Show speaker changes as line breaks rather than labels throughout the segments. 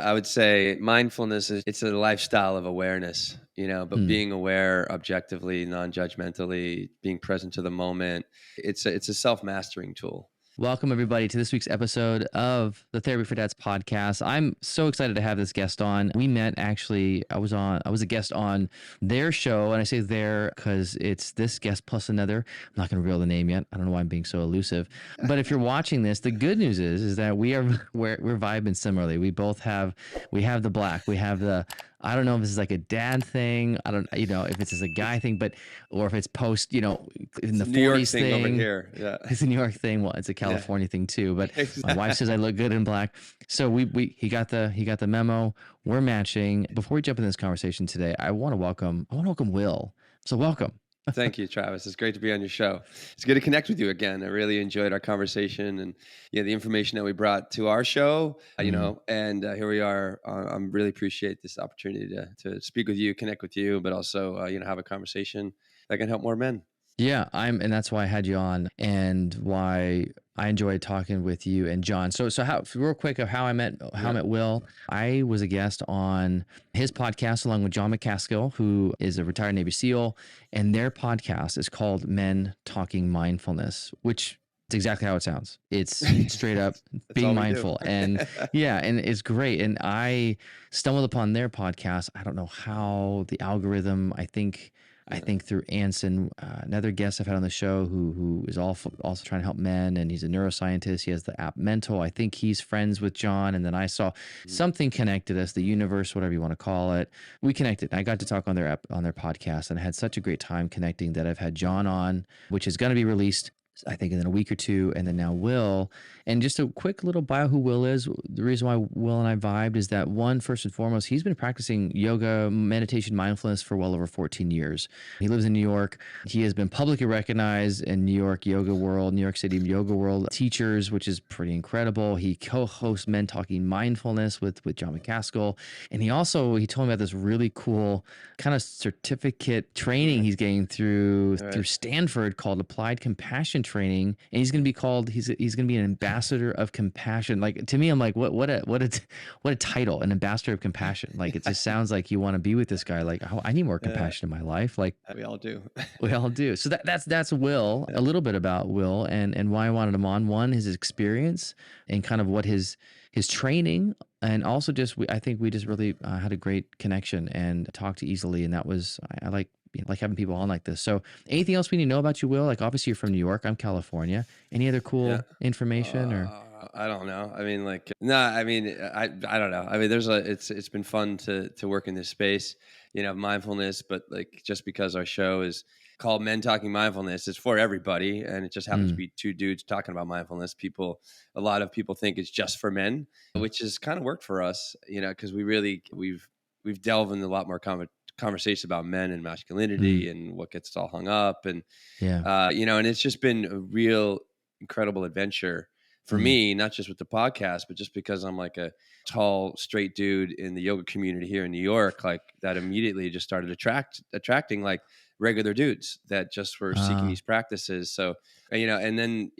I would say mindfulness it's a lifestyle of awareness, but
Hmm.
being aware objectively, non-judgmentally, being present to the moment. It's a self-mastering tool.
Welcome, everybody, to this week's episode of the Therapy for Dads podcast. I'm so excited to have this guest on. We met actually, I was a guest on their show, and I say there because it's this guest plus another. I'm not going to reveal the name yet. I don't know why I'm being so elusive. But if you're watching this, the good news is that we're vibing similarly. We have the black, we have the, I don't know if this is like a dad thing. I don't, if it's just a guy thing, or if it's post, in
It's
the
a New York
40s
thing over
thing.
here. Yeah.
It's a New York thing. Well, it's a
Yeah.
California thing too. But my wife says
Exactly.
I look good in black. So he got the memo. We're matching. Before we jump into this conversation today, I want to welcome Will. So welcome.
Thank you, Travis. It's great to be on your show. It's good to connect with you again. I really enjoyed our conversation and the information that we brought to our show. And here we are. I really appreciate this opportunity to speak with you, connect with you, but also have a conversation that can help more men.
Yeah, and that's why I had you on, and why I enjoyed talking with you and John. So how, real quick, of how I met Will. I was a guest on his podcast along with John McCaskill, who is a retired Navy SEAL, and their podcast is called Men Talking Mindfulness, which it's exactly how it sounds. It's straight up being mindful. And yeah, and it's great. And I stumbled upon their podcast. I don't know how the algorithm, I think through Anson, another guest I've had on the show who is also trying to help men, and he's a neuroscientist. He has the app Mental. I think he's friends with John. And then I saw something connected us, the universe, whatever you want to call it. We connected. I got to talk on their podcast, and I had such a great time connecting that I've had John on, which is going to be released, I think, in a week or two, and then now Will. And just a quick little bio who Will is. The reason why Will and I vibed is that, one, first and foremost, he's been practicing yoga, meditation, mindfulness for well over 14 years. He lives in New York. He has been publicly recognized in New York City yoga world teachers, which is pretty incredible. He co-hosts Men Talking Mindfulness with John McCaskill. And he told me about this really cool kind of certificate training he's getting through Stanford called Applied Compassion Training, and he's going to be an ambassador of compassion. Like, to me, I'm like, what a title, an ambassador of compassion. Like, it just sounds like you want to be with this guy. Like, oh, I need more compassion in my life. Like,
we all do.
we all do. So that's Will. A little bit about Will and why I wanted him on. One, his experience and kind of what his training, and also I think we just really had a great connection and talked easily, and that was I like having people on like this. So anything else we need to know about you, Will? Like, obviously you're from New York. I'm California. Any other cool information or?
I don't know. I mean, I don't know. I mean, it's been fun to work in this space, mindfulness, but like, just because our show is called Men Talking Mindfulness, it's for everybody. And it just happens to be two dudes talking about mindfulness. A lot of people think it's just for men, which has kind of worked for us, because we've delved into a lot more conversation about men and masculinity and what gets all hung up, and and it's just been a real incredible adventure for me, not just with the podcast, but just because I'm like a tall, straight dude in the yoga community here in New York, like that immediately just started attracting like regular dudes that just were seeking these practices. So, and then,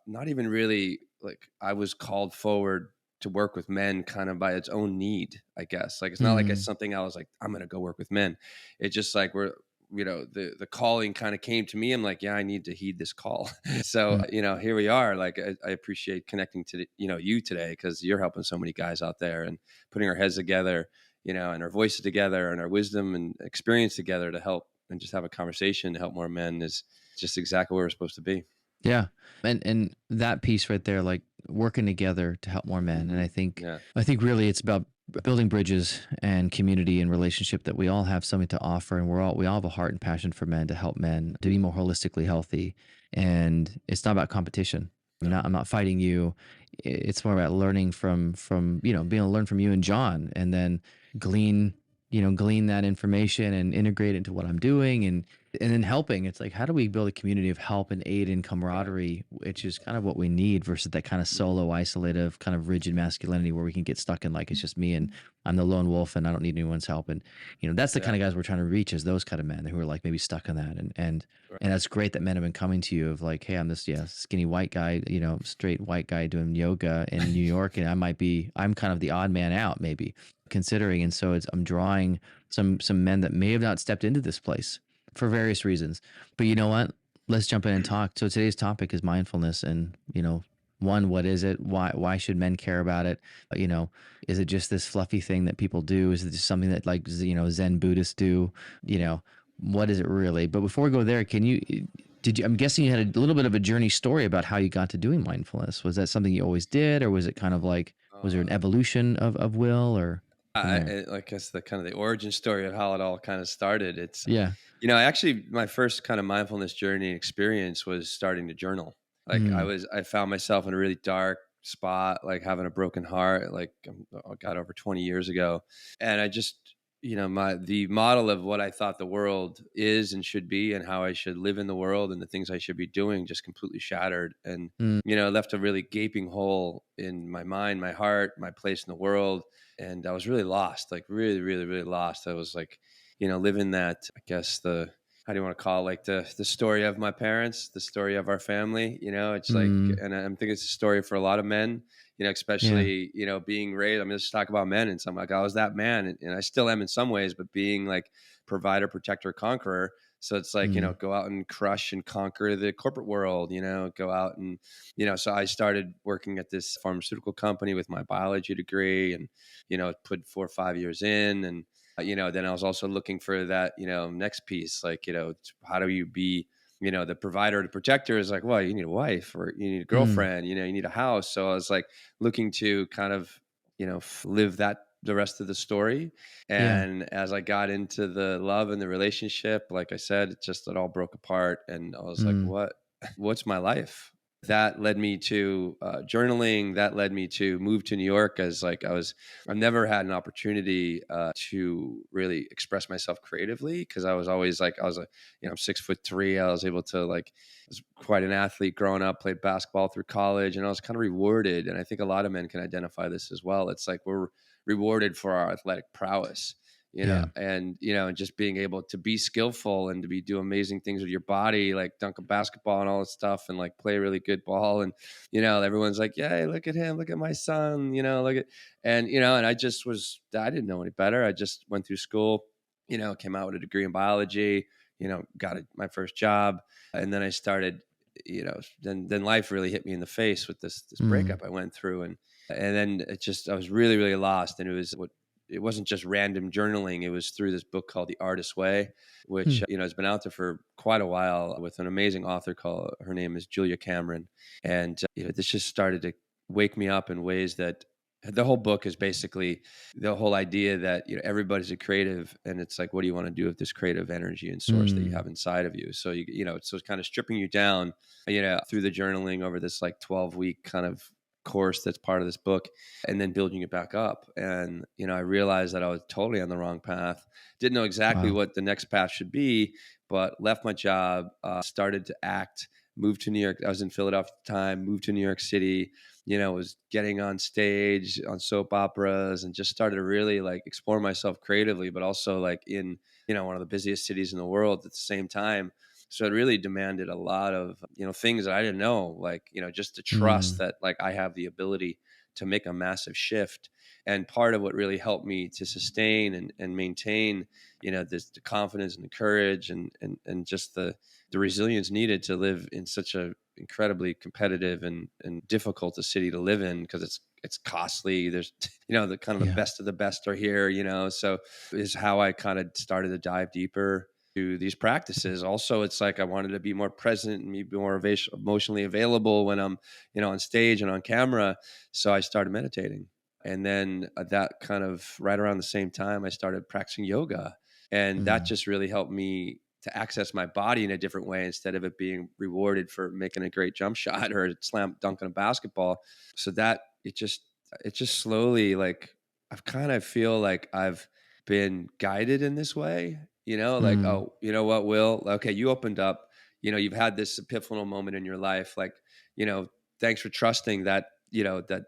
not even really like I was called forward to work with men kind of by its own need, I guess. Like, it's not like it's something I was like, I'm going to go work with men. It's just like the calling kind of came to me. I'm like, yeah, I need to heed this call. So, here we are. Like, I appreciate connecting to, you today, because you're helping so many guys out there and putting our heads together, and our voices together and our wisdom and experience together to help and just have a conversation to help more men is just exactly where we're supposed to be.
Yeah. And that piece right there, like working together to help more men. And I think really it's about building bridges and community and relationship, that we all have something to offer, and we all have a heart and passion for men, to help men to be more holistically healthy. And it's not about competition. I'm not fighting you. It's more about learning from being able to learn from you and John, and then glean that information and integrate it into what I'm doing. And And then helping, it's like, how do we build a community of help and aid and
Yeah.
camaraderie, which is kind of what we need versus that kind of
Mhm.
solo, isolative, kind of rigid masculinity where we can get stuck in like it's just me and I'm the lone wolf and I don't need anyone's help. And that's the
Yeah.
kind of guys we're trying to reach, is those kind of men who are like maybe stuck in that. And
Right.
that's great that men have been coming to you of like, hey, I'm this skinny white guy, straight white guy doing yoga in New York, and I'm kind of the odd man out maybe considering. And so I'm drawing some men that may have not stepped into this place for various reasons. But you know what? Let's jump in and talk. So today's topic is mindfulness, and one, what is it? Why should men care about it? Is it just this fluffy thing that people do? Is it just something that like Zen Buddhists do? You know, what is it really? But before we go there, I'm guessing you had a little bit of a journey story about how you got to doing mindfulness. Was that something you always did, or was it kind of like, was there an
Uh,
evolution of will, or from there?
like guess the kind of the origin story of how it all kind of started.
Yeah.
I actually my first kind of mindfulness journey and experience was starting to journal. Like
Mm,
I found myself in a really dark spot, like having a broken heart, like I got over 20 years ago, and I just my the model of what I thought the world is and should be, and how I should live in the world, and the things I should be doing, just completely shattered, and
mm,
left a really gaping hole in my mind, my heart, my place in the world, and I was really lost, like really, really, really lost. I was like, living that, I guess the how do you want to call it, like the story of my parents, the story of our family. It's like,
mm,
and I'm thinking it's a story for a lot of men.
yeah.
Especially being raised. I'm just talk about men, and so I'm like I was that man, and I still am in some ways, but being like provider, protector, conqueror. So it's like
Mm,
go out and crush and conquer the corporate world. Go out and so I started working at this pharmaceutical company with my biology degree, and put 4 or 5 years in, and then I was also looking for that next piece, like how do you be the provider, the protector is like, well, you need a wife, or you need a
mm,
girlfriend, you need a house. So I was like looking to kind of live that the rest of the story.
yeah.
And as I got into the love and the relationship, like I said, it all broke apart, and I was like,
Mm,
what's my life? That led me to journaling. That led me to move to New York, as like I've never had an opportunity to really express myself creatively, because I was always like, I'm 6'3". I was able to like, I was quite an athlete growing up, played basketball through college, and I was kind of rewarded. And I think a lot of men can identify this as well. It's like we're rewarded for our athletic prowess,
yeah.
and just being able to be skillful and to do amazing things with your body, like dunk a basketball and all this stuff, and like play a really good ball. And everyone's like, yeah, hey, look at him, look at my son, look at, and I didn't know any better. I just went through school, came out with a degree in biology, got my first job, and then I started, then life really hit me in the face with this
Mm,
breakup I went through. And then I was really, really lost. And it wasn't just random journaling. It was through this book called The Artist's Way, which,
hmm,
has been out there for quite a while, with an amazing author her name is Julia Cameron. And, this just started to wake me up in ways that the whole book is basically the whole idea that, everybody's a creative, and it's like, what do you want to do with this creative energy and source that you
mm,
have inside of you? So so it's kind of stripping you down, through the journaling over this like 12-week kind of course that's part of this book, and then building it back up. And I realized that I was totally on the wrong path, didn't know exactly
wow.
what the next path should be, but left my job, started to act, moved to New York. I was in Philadelphia at the time, moved to New York City, was getting on stage on soap operas, and just started to really like explore myself creatively, but also like in one of the busiest cities in the world at the same time. So it really demanded a lot of things that I didn't know, like just to trust
Mm,
that like I have the ability to make a massive shift. And part of what really helped me to sustain and maintain this the confidence and the courage, and just the resilience needed to live in such a incredibly competitive and difficult a city to live in, because it's costly. There's the kind of the
yeah.
best of the best are here, so is how I kind of started to dive deeper to these practices. Also, it's like I wanted to be more present and be more emotionally available when I'm, on stage and on camera. So I started meditating. And then that kind of right around the same time, I started practicing yoga. And that
Mm,
just really helped me to access my body in a different way, instead of it being rewarded for making a great jump shot or slam dunking a basketball. So that it just slowly, like, I've kind of feel like I've been guided in this way, like,
Mm.
oh, you know what, Will? Okay, you opened up, you've had this epiphanal moment in your life. Like, you know, thanks for trusting that, that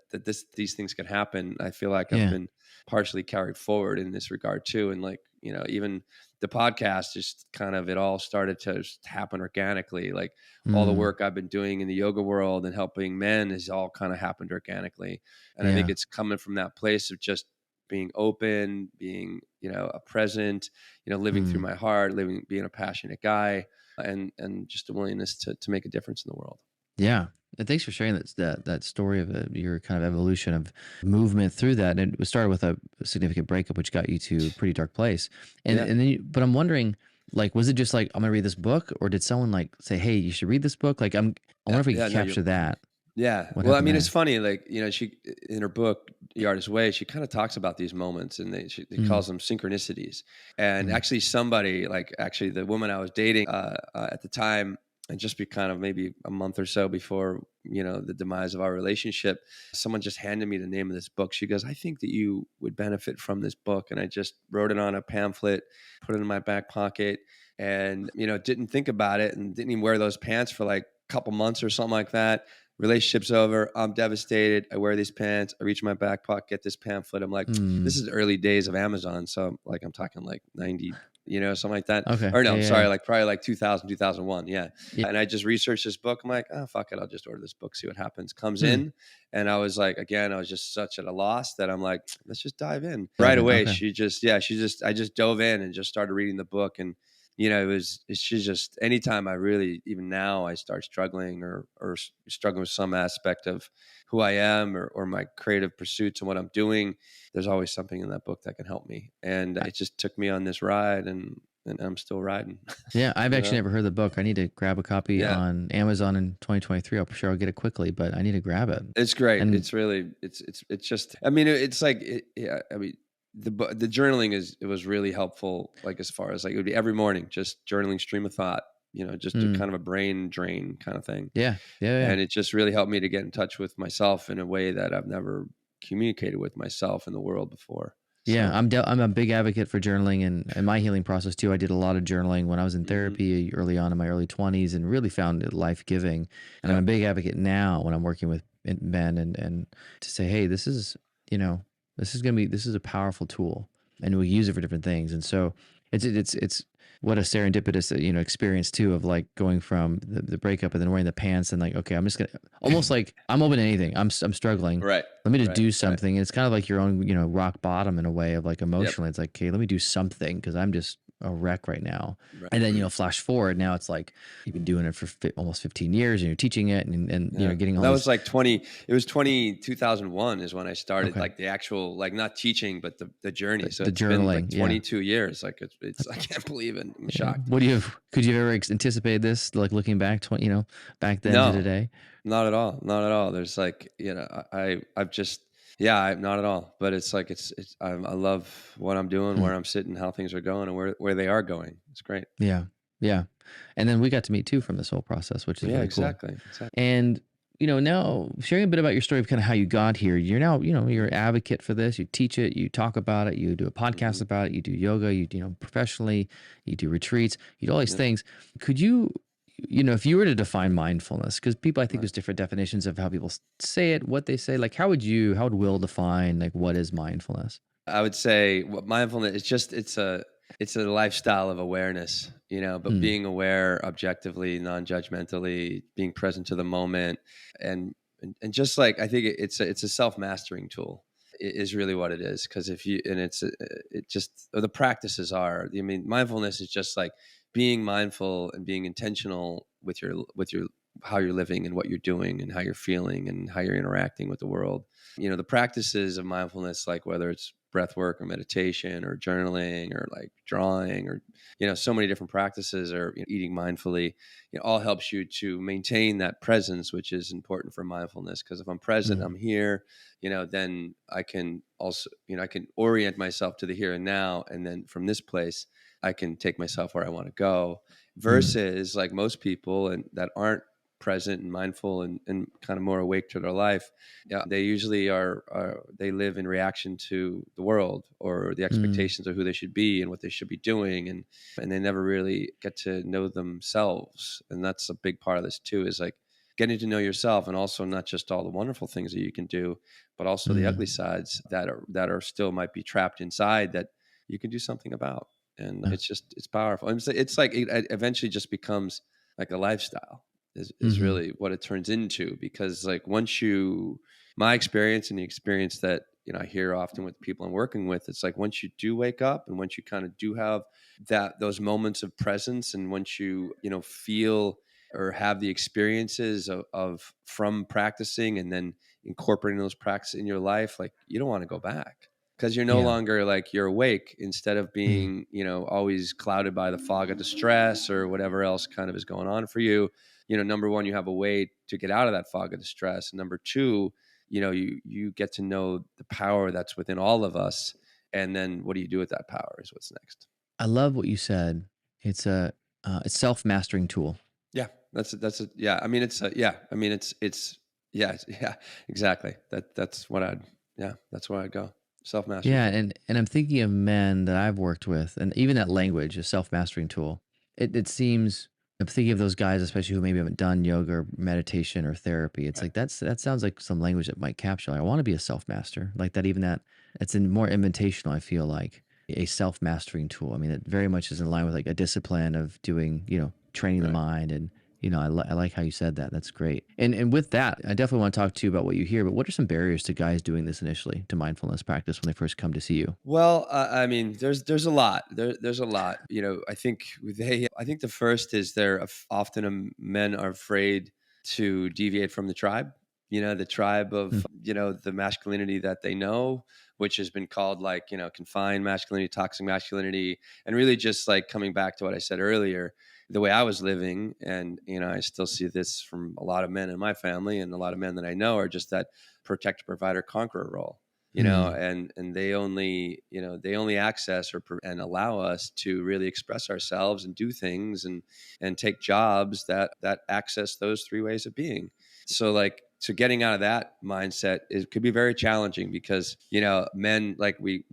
these things can happen. I feel like I've
Yeah.
been partially carried forward in this regard too. And like, even the podcast, just kind of, it all started to just happen organically. Like all the
Mm.
work I've been doing in the yoga world and helping men has all kind of happened organically. And I think
Yeah.
it's coming from that place of just being open, being, a present, living through
Mm.
my heart, being a passionate guy, and just a willingness to make a difference in the world.
Yeah. And thanks for sharing that story of your kind of evolution of movement through that. And it started with a significant breakup, which got you to a pretty dark place. And
Yeah.
and then, but I'm wondering, like, was it just like I'm gonna read this book, or did someone like say, "Hey, you should read this book"? Like, I wonder
Yeah.
if we could
Yeah. No,
capture that.
yeah.
What
Well, I
happened
mean, it's
there?
funny, like, she, in her book, The Artist's Way, she kind of talks about these moments, and she
Mm.
calls them synchronicities. And
Mm.
actually somebody, like, actually the woman I was dating, at the time, and just be kind of maybe a month or so before, the demise of our relationship, someone just handed me the name of this book. She goes, I think that you would benefit from this book. And I just wrote it on a pamphlet, put it in my back pocket, and, didn't think about it, and didn't even wear those pants for like a couple months or something like that. Relationship's over. I'm devastated. I wear these pants. I reach in my back pocket, get this pamphlet. I'm like, this
Mm.
is early days of Amazon. So like, I'm talking like 90, something like that.
Okay.
Or no,
Yeah.
I'm
Yeah.
sorry,
Yeah.
like probably like 2000, 2001. Yeah.
Yeah.
And I just researched this book. I'm like, oh, fuck it. I'll just order this book, see what happens. Comes
Hmm.
in. And I was like, again, I was just such at a loss that I'm like, let's just dive in. Right
Dive in.
away,
Okay.
I just dove in and just started reading the book. And she's just, anytime I really, even now, I start struggling or struggling with some aspect of who I am, or my creative pursuits and what I'm doing, there's always something in that book that can help me. And it just took me on this ride, and I'm still riding.
Yeah, I've
you
actually
know?
never heard the book. I need to grab a copy
Yeah,
on Amazon in 2023. I'm sure I'll get it quickly, but I need to grab it.
it's great.
And
It's really, it's just, I mean, it's like, yeah, I mean, the journaling it was really helpful. Like, as far as like, it would be every morning, just journaling, stream of thought, just a
mm,
kind of a brain drain kind of thing.
yeah, yeah, yeah,
And it just really helped me to get in touch with myself in a way that I've never communicated with myself in the world before.
yeah.
So,
I'm a big advocate for journaling and my healing process too. I did a lot of journaling when I was in
mhm,
therapy early on in my early 20s and really found it life giving. And I'm
yeah,
a big advocate now when I'm working with men and to say, hey, this is you know this is a powerful tool, and we use it for different things. And so it's what a serendipitous experience too of like going from the breakup and then wearing the pants and like, okay, I'm just gonna almost like I'm open to anything. I'm struggling.
right,
Let me just
right,
do
right,
something. And it's kind of like your own rock bottom in a way of like
yep,
emotionally. It's like, okay, let me do something because I'm just a wreck right now.
right,
And then flash forward, now it's like you've been doing it for almost 15 years and you're teaching it and
yeah.
getting all
That
these.
was like 20. It was 2001 is when I started,
Okay.
like, the actual, like, not teaching, but the journey. So
The
it's been like
journaling, yeah.
22 years. Like, it's I can't believe it. I'm
Yeah.
shocked.
What do you could you ever anticipate this, like looking back 20, back then to
No,
today?
not at all. Not at all. There's like, I've just, yeah, not at all. But it's like, I love what I'm doing,
Hmm.
where I'm sitting, how things are going, and where they are going. It's great.
Yeah. Yeah. And then we got to meet too from this whole process, which is
Yeah,
really cool.
exactly. Exactly.
And now sharing a bit about your story of kind of how you got here. You're now, you're an advocate for this. You teach it, you talk about it, you do a podcast
Hmm.
about it, you do yoga, professionally, you do retreats, you do all these
Yep.
things. Could you, if you were to define mindfulness, because people, I think
Right.
there's different definitions of how people say it, what they say, like how would Will define like what is mindfulness?
I would say what mindfulness is, just it's a lifestyle of awareness, but
Mm,
being aware objectively, non-judgmentally, being present to the moment, and just like, I think it's a self-mastering tool, is really what it is. Because if you and it's it just or the practices are, I mean, mindfulness is just like being mindful and being intentional with your how you're living and what you're doing and how you're feeling and how you're interacting with the world. The practices of mindfulness, like whether it's breath work or meditation or journaling or like drawing or, so many different practices, or eating mindfully, all helps you to maintain that presence, which is important for mindfulness. Because if I'm present,
mm,
I'm here, then I can also, I can orient myself to the here and now. And then from this place, I can take myself where I want to go,
mm,
versus like most people and that aren't present and mindful and kind of more awake to their life, yeah, they usually they live in reaction to the world or the
Mm,
expectations of who they should be and what they should be doing, and they never really get to know themselves. And that's a big part of this too, is like getting to know yourself, and also not just all the wonderful things that you can do, but also the ugly
mm.
sides that are still might be trapped inside that you can do something about. And
Uh,
it's powerful. It's like it eventually just becomes like a lifestyle is
mhm.
really what it turns into, because like once you my experience and the experience that I hear often with people I'm working with, it's like once you do wake up and once you kind of do have those moments of presence, and once you feel or have the experiences of from practicing and then incorporating those practices in your life, like you don't want to go back, because you're no
Yeah.
longer like you're awake, instead of
Mm.
being always clouded by the fog of distress or whatever else kind of is going on for you. Number one, you have a way to get out of that fog of distress, and number two, you get to know the power that's within all of us, and then what do you do with that power is what's next.
I love what you said. It's a self-mastering tool.
Yeah, yeah. I mean, yeah. I mean, yeah, yeah, exactly. That's what I'd yeah, that's where I'd go. Self mastery
Yeah,
tool.
and I'm thinking of men that I've worked with, and even that language, a self-mastering tool. It seems I'm thinking of those guys, especially who maybe haven't done yoga or meditation or therapy. It's
Right.
like that sounds like some language that might capture. Like, I want to be a self-master, like that. Even that, it's in more invitational. I feel like a self-mastering tool. I mean, it very much is in line with like a discipline of doing, training the
Right.
mind and. I like how you said that. That's great. And with that, I definitely want to talk to you about what you hear. But what are some barriers to guys doing this initially to mindfulness practice when they first come to see you?
Well, I mean, there's a lot. There's a lot. I think the first is often men are afraid to deviate from the tribe. The tribe
Mm,
of the masculinity that they know, which has been called like confined masculinity, toxic masculinity, and really just like coming back to what I said earlier, the way I was living, and I still see this from a lot of men in my family, and a lot of men that I know are just that protector, provider, conqueror role,
mm,
and they only access and allow us to really express ourselves and do things and take jobs that access those three ways of being. So getting out of that mindset, it could be very challenging, because men, like we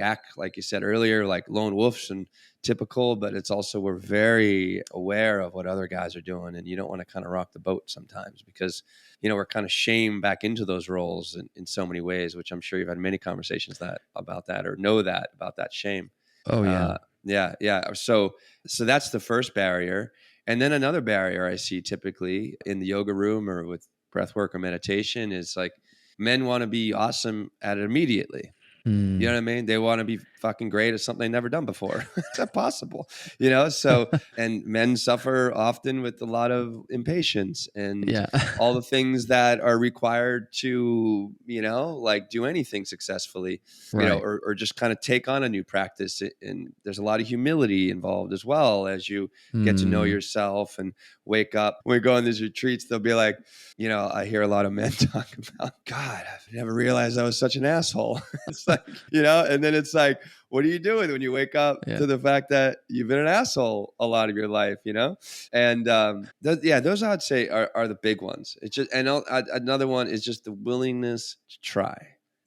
act, like you said earlier, like lone wolves and typical, but it's also we're very aware of what other guys are doing, and you don't want to kind of rock the boat sometimes, because we're kind of shamed back into those roles in so many ways, which I'm sure you've had many conversations about that, or know that about that shame.
oh yeah.
Yeah, yeah. So that's the first barrier. And then another barrier I see typically in the yoga room or with breath work or meditation is like men want to be awesome at it immediately. You know
Mm.
what I mean? They want to be fucking great at something they've never done before. It's impossible, So, and men suffer often with a lot of impatience and
Yeah.
all the things that are required to, like do anything successfully,
Right.
or just kind of take on a new practice. And there's a lot of humility involved as well, as you get to know
Mm.
yourself and wake up. When we go on these retreats, they'll be like, I hear a lot of men talk about, God, I've never realized I was such an asshole. It's like, and then it's like, what are you doing when you wake up
Yeah.
to the fact that you've been an asshole a lot of your life, And those I'd say are the big ones. It's just, and another one is just the willingness to try,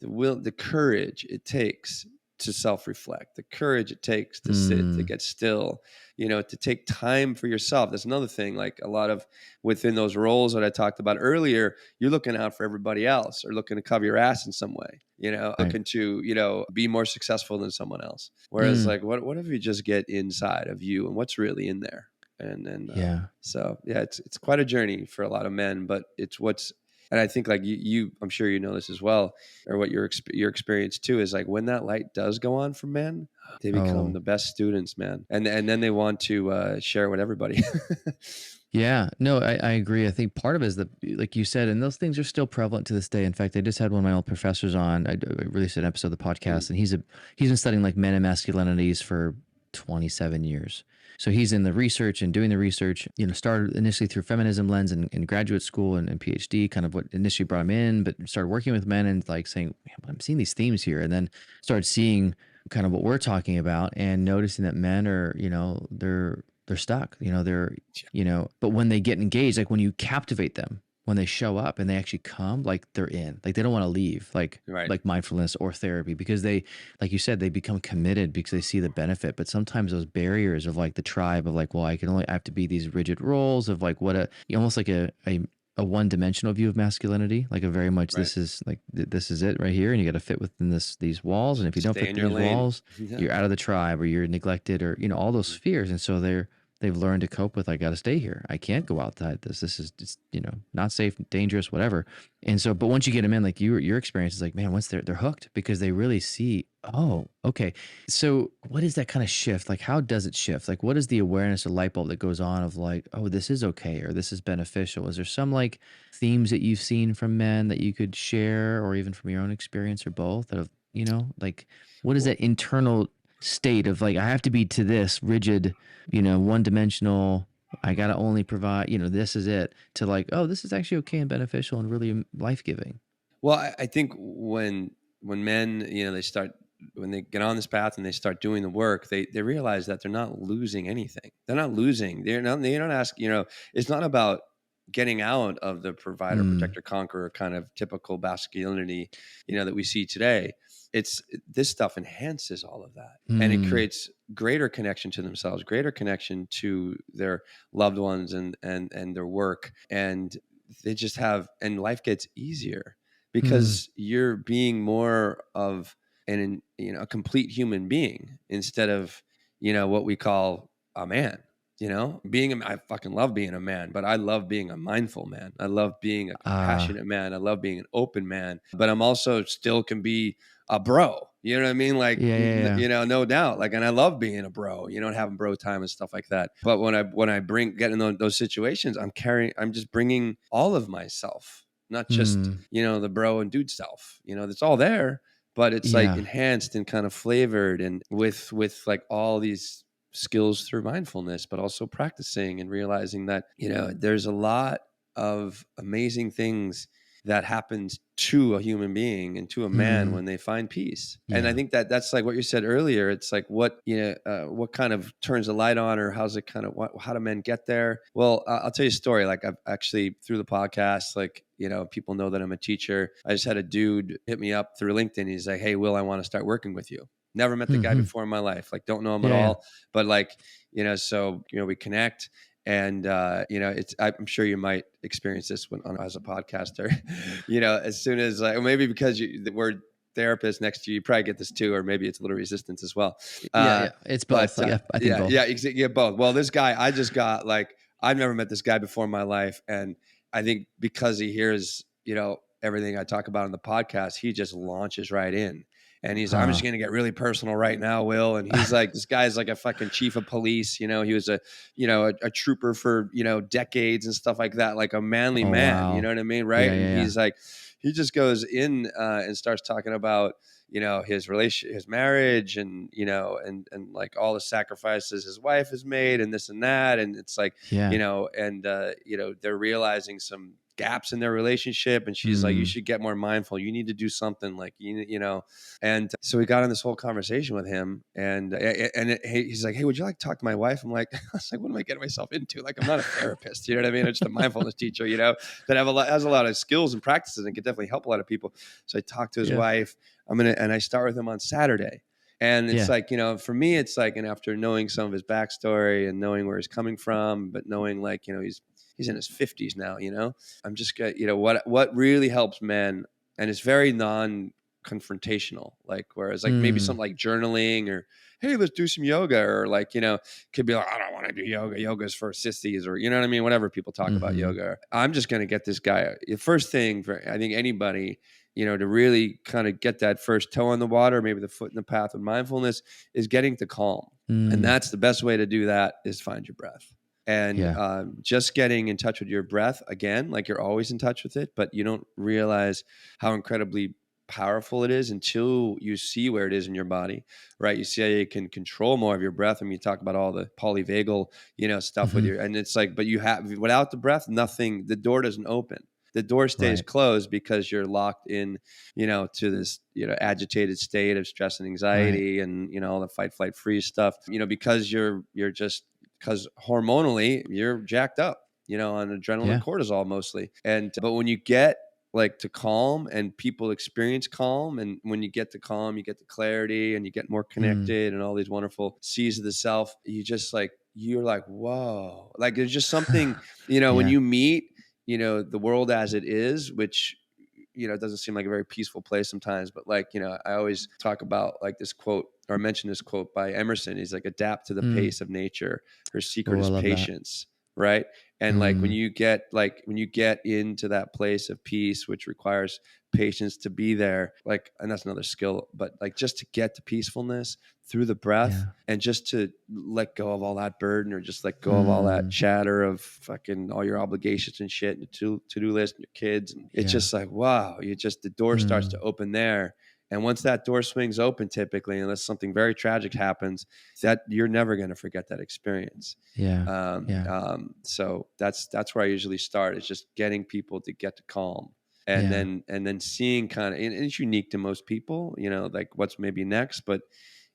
the courage it takes to self-reflect, the courage it takes to sit, to
Mm.
get still, to take time for yourself. That's another thing. Like a lot of within those roles that I talked about earlier, you're looking out for everybody else, or looking to cover your ass in some way,
Right.
looking to, be more successful than someone else. Whereas
Mm.
like, what if you just get inside of you and what's really in there? And then,
Yeah.
so yeah, it's quite a journey for a lot of men, but and I think like I'm sure you know this as well, or what your experience too is like when that light does go on for men, they become
Oh.
the best students, man, and then they want to share with everybody.
Yeah. No, I agree. I think part of it is that, like you said, and those things are still prevalent to this day. In fact, I just had one of my old professors on. I released an episode of the
Mm,
podcast, and he's been studying like men and masculinities for 27 years. So he's in the research and doing the research, started initially through feminism lens in graduate school and PhD, kind of what initially brought him in, but started working with men and like saying, "Man, I'm seeing these themes here." And then started seeing kind of what we're talking about and noticing that men are, they're stuck. But when they get engaged, like when you captivate them, when they show up and they actually come, like they're in, like they don't want to leave,
Right.
like mindfulness or therapy, because they, like you said, they become committed because they see the benefit. But sometimes those barriers of like the tribe of like, well, I have to be these rigid roles of like almost like a one-dimensional view of masculinity, like a very much
Right.
this is like this is it right here, and you got to fit within these walls, and if you don't
Stay
fit
in
in
your
these
lane.
walls,
Yeah.
you're out of the tribe or you're neglected or all those fears. And so they've learned to cope with, I got to stay here, I can't go outside this is just not safe, dangerous, whatever. And so, but once you get them in, like your experience is like, man, once they're hooked because they really see, oh, okay. So what is that kind of shift? Like, how does it shift? Like, what is the awareness or light bulb that goes on of like, oh, this is okay, or this is beneficial? Is there some like themes that you've seen from men that you could share, or even from your own experience, or both, that have, like, what is
Well,
that internal state of like, I have to be to this rigid, one dimensional, I got to only provide, this is it, to like, oh, this is actually okay and beneficial and really life giving.
well, I think when men, they start, when they get on this path and they start doing the work, they realize that they're not losing anything. They're not losing. They don't ask, it's not about getting out of the provider,
Mm,
protector, conqueror kind of typical masculinity, that we see today. It's This stuff enhances all of that. And it
mm,
creates greater connection to themselves, greater connection to their loved ones and their work. And they just have, and life gets easier
mm,
because you're being more of a complete human being instead of what we call a man. I fucking love being a man, but I love being a mindful man. I love being a
uh,
compassionate man. I love being an open man, but I'm also still can be a bro. You know what I mean? Like,
yeah, yeah, yeah.
no doubt. Like, and I love being a bro, and having bro time and stuff like that. But when I get in those situations, I'm just bringing all of myself, not just,
Mm,
the bro and dude self, that's all there, but it's like
yeah.
enhanced and kind of flavored and with like all these skills through mindfulness, but also practicing and realizing that, there's a lot of amazing things that happens to a human being and to a man
Mm,
when they find peace. And I
yeah.
think that's like what you said earlier. It's like what kind of turns the light on, or how's it kind of how do men get there? Well, I'll tell you a story. Like, I've actually, through the podcast, like, people know that I'm a teacher. I just had a dude hit me up through LinkedIn. He's like, "Hey, Will, I want to start working with you." Never met the guy
Mm-hmm.
before in my life. Like, don't know him at
Yeah, yeah.
all. But like, so we connect. And I'm sure you might experience this as a podcaster. As soon as maybe because the word therapist next to you, you probably get this too, or maybe it's a little resistance as well.
Yeah,
Uh,
yeah. It's both.
but
Like, I think
yeah,
both.
yeah, yeah, both. Well, this guy, I just got like, I've never met this guy before in my life, and I think because he hears everything I talk about in the podcast, he just launches right in. And I'm just
Huh.
going to get really personal right now, Will. And he's like, this guy's like a fucking chief of police. He was a trooper for, decades and stuff like that, like a manly
Oh,
man, you
wow.
know what I mean? Right.
Yeah,
And
yeah, yeah.
he's like, he just goes in and starts talking about, his his marriage, and, and like all the sacrifices his wife has made and this and that. And it's like,
Yeah.
they're realizing some gaps in their relationship, and she's like, you
Mm.
should get more mindful, you need to do something, like, and so we got on this whole conversation with him, and he's like, "Hey, would you like to talk to my wife?" I'm like, I was like, what am I getting myself into? Like, I'm not a therapist, you know what I mean? I'm just a mindfulness teacher, that has a lot of skills and practices and can definitely help a lot of people. So I talked to his
Yeah.
wife. And I start with him on Saturday. And it's
Yeah.
like, for me, it's like, and after knowing some of his backstory and knowing where he's coming from, but knowing, like, he's in his 50s now, I'm just got, what really helps men, and it's very non-confrontational, like, whereas like maybe
Mm.
something like journaling, or, hey, let's do some yoga, or like, could be like, I don't want to do yoga. Yoga's for sissies, or, you know what I mean? Whatever people talk about
Mm-hmm.
yoga. I'm just going to get this guy. The first thing for, I think, anybody, to really kind of get that first toe in the water, maybe the foot in the path of mindfulness, is getting to calm. And
Mm.
that's the best way to do that, is find your breath. And
Yeah.
just getting in touch with your breath, again, like, you're always in touch with it, but you don't realize how incredibly powerful it is until you see where it is in your body, right? You see how you can control more of your breath. I mean, you talk about all the polyvagal, stuff with
Mm-hmm.
your, and it's like, but without the breath, nothing, the door doesn't open. The door stays
Right.
closed because you're locked in, to this, agitated state of stress and
Right.
anxiety, and, all the fight, flight, freeze stuff, because you're just because hormonally you're jacked up, on adrenaline and
Yeah.
cortisol mostly. And but when you get like to calm, and people experience calm, and when you get to calm, you get to clarity, and you get more
Mm.
connected, and all these wonderful C's of the self, you're like, whoa, like there's just something, when
Yeah.
you meet, the world as it is, which it doesn't seem like a very peaceful place sometimes, but like, I always talk about like this quote, or mention this quote by Emerson. He's like, adapt to the
Mm.
pace of nature. Her secret
Oh, I
is
love that.
patience. Right. And like when
Mm.
you get into that place of peace, which requires patience to be there, like, and that's another skill, but like just to get to peacefulness through the breath,
Yeah.
and just to let go of all that burden, or just let go of all that
Mm.
chatter of fucking all your obligations and shit, and the to-do list and your kids. And it's
Yeah.
just like, wow, the door starts to
Mm.
open there. And once that door swings open, typically, unless something very tragic happens, that you're never going to forget that experience.
Yeah. Yeah.
So that's where I usually start, is just getting people to get to calm, and
Yeah.
then seeing kind of, and it's unique to most people, like what's maybe next, but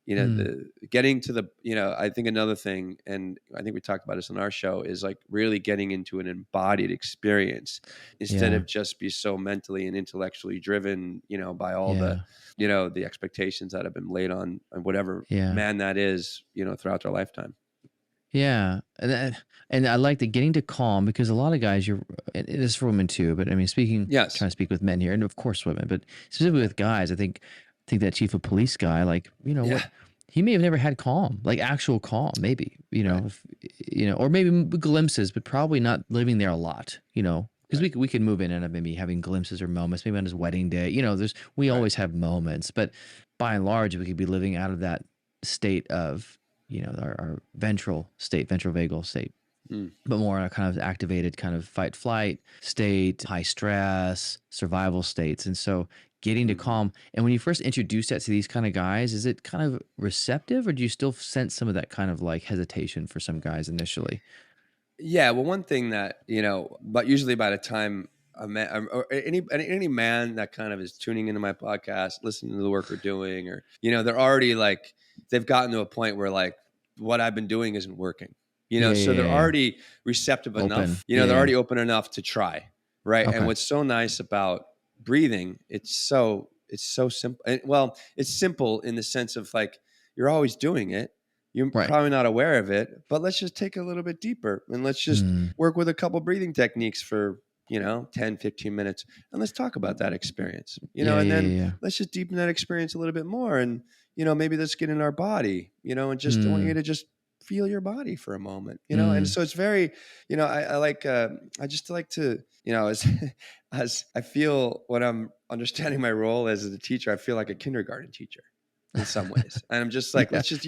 Mm.
the getting to the, I think another thing, and I think we talked about this on our show, is like really getting into an embodied experience, instead
Yeah.
of just be so mentally and intellectually driven, by all the,
Yeah.
the expectations that have been laid on whatever
Yeah.
man that is, throughout their lifetime.
Yeah, and I like the getting to calm, because a lot of guys, it is for women too, but I mean,
Yes.
trying to speak with men here, and of course women, but specifically with guys, I think that chief of police guy, like, what,
Yeah.
he may have never had calm, like actual calm, maybe,
Right.
or maybe glimpses, but probably not living there a lot, because
Right.
we can move in and out of maybe having glimpses or moments, maybe on his wedding day, we
Right.
always have moments, but by and large, we could be living out of that state of, our ventral state, ventral vagal state,
Mm.
but more a kind of activated kind of fight flight state, high stress, survival states. And so getting to
Mhm.
calm. And when you first introduce that to these kind of guys, is it kind of receptive, or do you still sense some of that kind of like hesitation for some guys initially?
Yeah, well, one thing that, but usually by the time a man, or any man that kind of is tuning into my podcast, listening to the work we're doing, or, they're already like, they've gotten to a point where like what I've been doing isn't working,
Yeah,
so
yeah,
they're
yeah, yeah.
already receptive
Open.
enough,
Yeah,
they're
yeah.
already open enough to try. Right. And
Okay.
what's so nice about breathing, it's so simple. Well, it's simple in the sense of like, you're always doing it. You're
Right.
probably not aware of it, but let's just take a little bit deeper, and let's just
Mm.
work with a couple breathing techniques for, 10, 15 minutes. And let's talk about that experience,
Yeah,
and
yeah,
then
yeah, yeah.
let's just deepen that experience a little bit more. And, maybe let's get in our body, and just, I want you
Mm.
to just feel your body for a moment, and
Mm.
so it's very, I like, I just like to, as, as I feel when I'm understanding my role as a teacher, I feel like a kindergarten teacher in some ways. And I'm just like,
Yeah.
let's just,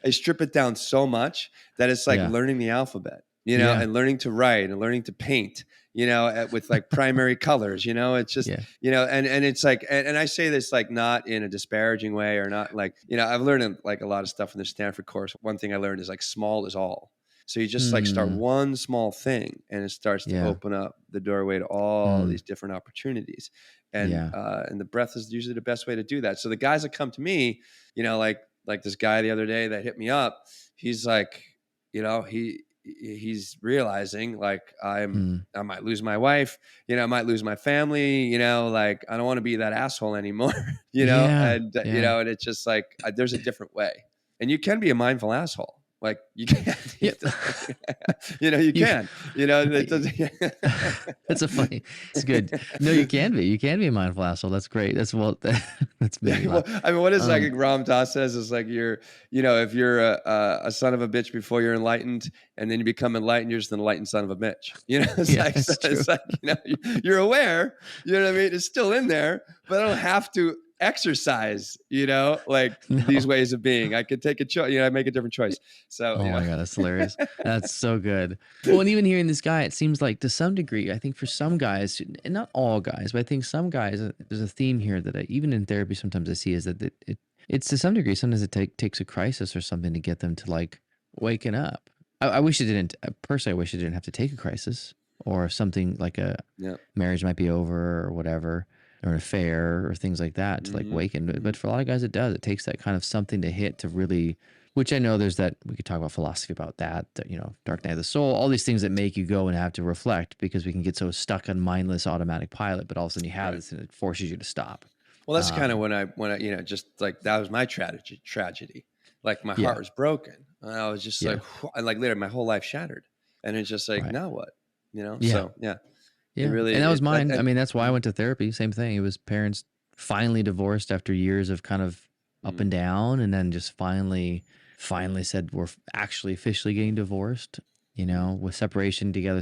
I strip it down so much that it's like
Yeah.
learning the alphabet,
Yeah.
and learning to write and learning to paint, with like primary colors, it's just,
Yeah.
and it's like, and I say this like not in a disparaging way, or not like, I've learned like a lot of stuff in the Stanford course. One thing I learned is like small is all. So you just like start
Mm.
one small thing, and it starts to
Yeah.
open up the doorway to all
Mm.
these different opportunities.
Yeah.
And the breath is usually the best way to do that. So the guys that come to me, like this guy the other day that hit me up, he's like, he's realizing like,
Mm.
I might lose my wife, I might lose my family, like I don't want to be that asshole anymore,
Yeah.
and
Yeah.
and it's just like, there's a different way, and you can be a mindful asshole. Like you can,
Yeah.
you
You
can, that doesn't.
That's a funny. It's good. No, you can be. You can be a mindful asshole. That's great. That's made me
Well,
laugh.
I mean, what is like
Um,
Ram Dass says is like, if you're a son of a bitch before you're enlightened, and then you become enlightened, you're just an enlightened son of a bitch. It's
yeah,
like, so
it's true.
it's like, you're aware, what I mean? It's still in there, but I don't have to exercise, like these
No.
ways of being. I could take a choice, I make a different choice. So,
Oh my God, that's hilarious. That's so good. Well, and even hearing this guy, it seems like to some degree, I think for some guys, and not all guys, but I think some guys, there's a theme here that even in therapy sometimes I see, is that it's to some degree, sometimes it takes a crisis or something to get them to like waking up. I wish it didn't, personally, I wish it didn't have to take a crisis, or something like a
yeah.
marriage might be over or whatever, or an affair or things like that to like
Hmm.
waken. But for a lot of guys, it does. It takes that kind of something to hit to really Which I know there's that, we could talk about philosophy about that, Dark Night of the Soul, all these things that make you go and have to reflect, because we can get so stuck on mindless automatic pilot, but all of a sudden you have
Right.
this and it forces you to stop.
Well, that's kind of
Um,
when I, just like that was my tragedy. Like my
yeah,
heart was broken. And I was just like,
yeah,
and like literally my whole life shattered. And it's just like,
right.
now what?
Yeah,
So yeah, it
yeah.
really,
And that was
that,
mine. I
and
mean, that's why I
mhm,
went to therapy. Same thing. It was parents finally divorced after years of kind of up
mhm,
and down, and then just finally said we're actually officially getting divorced,
mhm,
with separation together.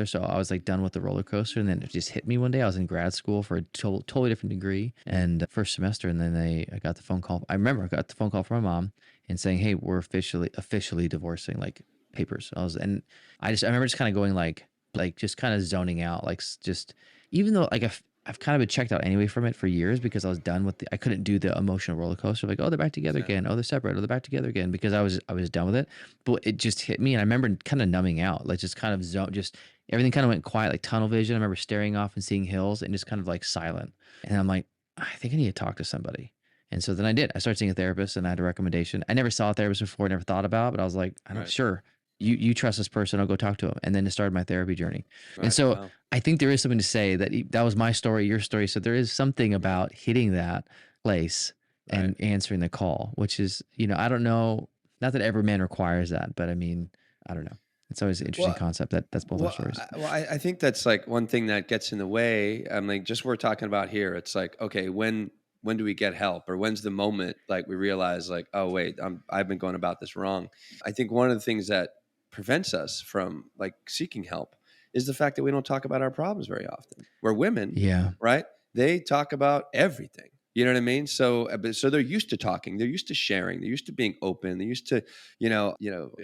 So I was like done with the roller coaster, and then it just hit me one day. I was in grad school for a totally different degree and first semester, and then I got the phone call. I remember I got the phone call from my mom and saying, "Hey, we're officially divorcing, like papers." I remember just kind of going like just kind of zoning out, like just, even though like I've kind of been checked out anyway from it for years, because I was done with I couldn't do the emotional roller coaster, like, oh, they're back together
yeah,
again, oh, they're separate, oh, they're back together again, because I was done with it. But it just hit me, and I remember kind of numbing out, like just kind of just everything kind of went quiet, like tunnel vision. I remember staring off and seeing hills and just kind of like silent. And I'm like, I think I need to talk to somebody. And so then I did. I started seeing a therapist, and I had a recommendation. I never saw a therapist before, never thought about it, but I was like, I don't
right,
sure. You trust this person, I'll go talk to him. And then it started my therapy journey. And
right,
so
wow,
I think there is something to say that that was my story, your story. So there is something
yeah,
about hitting that place
right.
and answering the call, which is, I don't know, not that every man requires that, but I mean, I don't know. It's always an interesting
Well,
concept that's both our stories.
I think that's like one thing that gets in the way. I'm like, just we're talking about here. It's like, okay, when do we get help, or when's the moment like we realize like, oh wait, I've been going about this wrong. I think one of the things that prevents us from like seeking help is the fact that we don't talk about our problems very often. Where women,
Yeah.
right? They talk about everything. You know what I mean? So, so they're used to talking. They're used to sharing. They're used to being open. They're used to,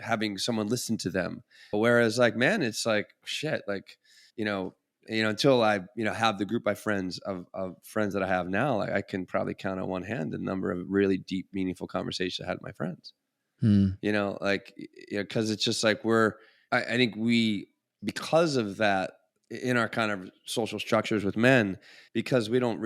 having someone listen to them. Whereas like, man, it's like shit. Like, you know, until I, have the group of friends that I have now, like I can probably count on one hand the number of really deep, meaningful conversations I had with my friends.
Hmm.
Like, because it's just like I think because of that in our kind of social structures with men, because we're not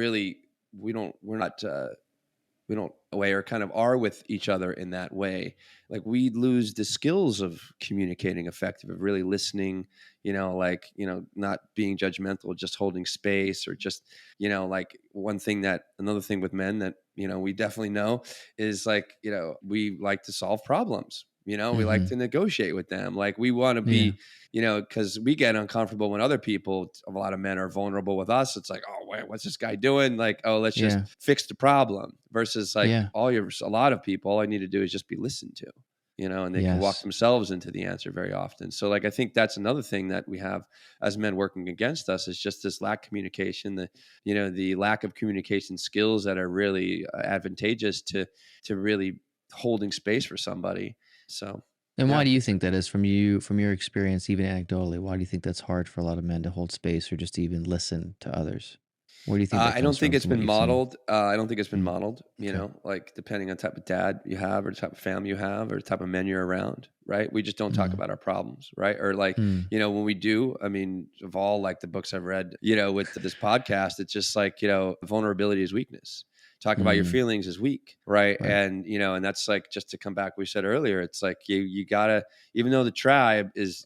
we don't way or kind of are with each other in that way, like we lose the skills of communicating effective, of really listening, like, not being judgmental, just holding space, or just, like another thing with men that, we definitely know is like, we like to solve problems, we like
Mm-hmm.
to negotiate with them, like we want to
Yeah.
be, because we get uncomfortable when other people, a lot of men are vulnerable with us. It's like, oh, wait, what's this guy doing? Like, oh, let's just
Yeah.
fix the problem. Versus like
Yeah.
a lot of people, all I need to do is just be listened to, and they can walk
Yes.
themselves into the answer very often. So like, I think that's another thing that we have as men working against us, is just this lack of communication, the lack of communication skills that are really advantageous to really holding space for somebody. So
And
yeah,
why do you think that is, from your experience, even anecdotally? Why do you think that's hard for a lot of men to hold space or just to even listen to others? Where do you think that
I
comes
don't think it's
from what
been
you've seen?
modeled. I don't think it's been
Mm.
modeled,
Okay.
like depending on the type of dad you have, or the type of family you have, or the type of men you're around, right? We just don't talk
Mm.
about our problems, right? Or like,
Mm.
when we do, I mean, of all like the books I've read, with this podcast, it's just like, vulnerability is weakness. Talk about your
Mm.
feelings is weak, right?
Right.
And that's like, just to come back, we said earlier, it's like you gotta, even though the tribe is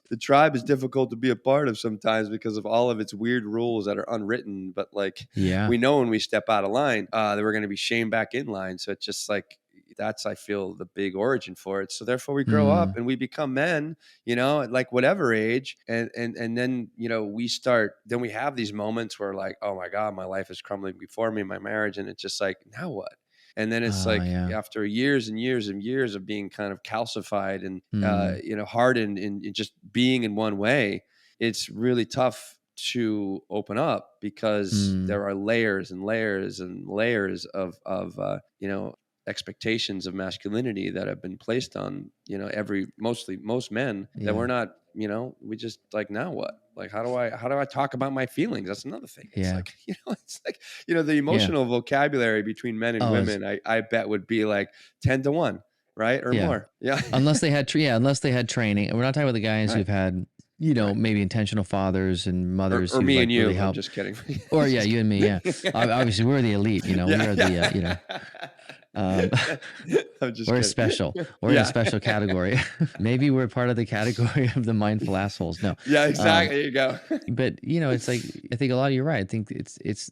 difficult to be a part of sometimes because of all of its weird rules that are unwritten, but like,
Yeah.
we know when we step out of line, that we're going to be shamed back in line. So it's just like, that's, I feel, the big origin for it. So therefore we grow up
Mm.
and we become men, at like whatever age. And then, then we have these moments where like, oh my God, my life is crumbling before me, my marriage. And it's just like, now what? And then it's like,
Yeah.
after years and years and years of being kind of calcified and,
Mm.
hardened in just being in one way, it's really tough to open up, because
Mm.
there are layers and layers and layers of expectations of masculinity that have been placed on, mostly most men, that
Yeah.
we're not, we just like, now what? Like, how do I talk about my feelings? That's another thing. It's
Yeah.
like, it's like, the
Yeah.
emotional vocabulary between men and
Oh, it's,
women, I bet would be like 10 to 1, right? Or
yeah.
more. Yeah.
Unless they had training. And we're not talking about the guys
Right.
who've had,
Right.
maybe intentional fathers and mothers
Or
who
me
like
and
really
you. I'm
help.
just kidding.
Or yeah,
Just
you and me. Yeah.
kidding.
Obviously we're the elite, we
Yeah,
are the,
yeah.
Um,
I'm just
we're
kidding.
special. We're in a
Yeah.
special category. Maybe we're part of the category of the mindful assholes. No.
Yeah,
Um,
exactly. There you go.
but it's like, I think a lot of you're right. I think it's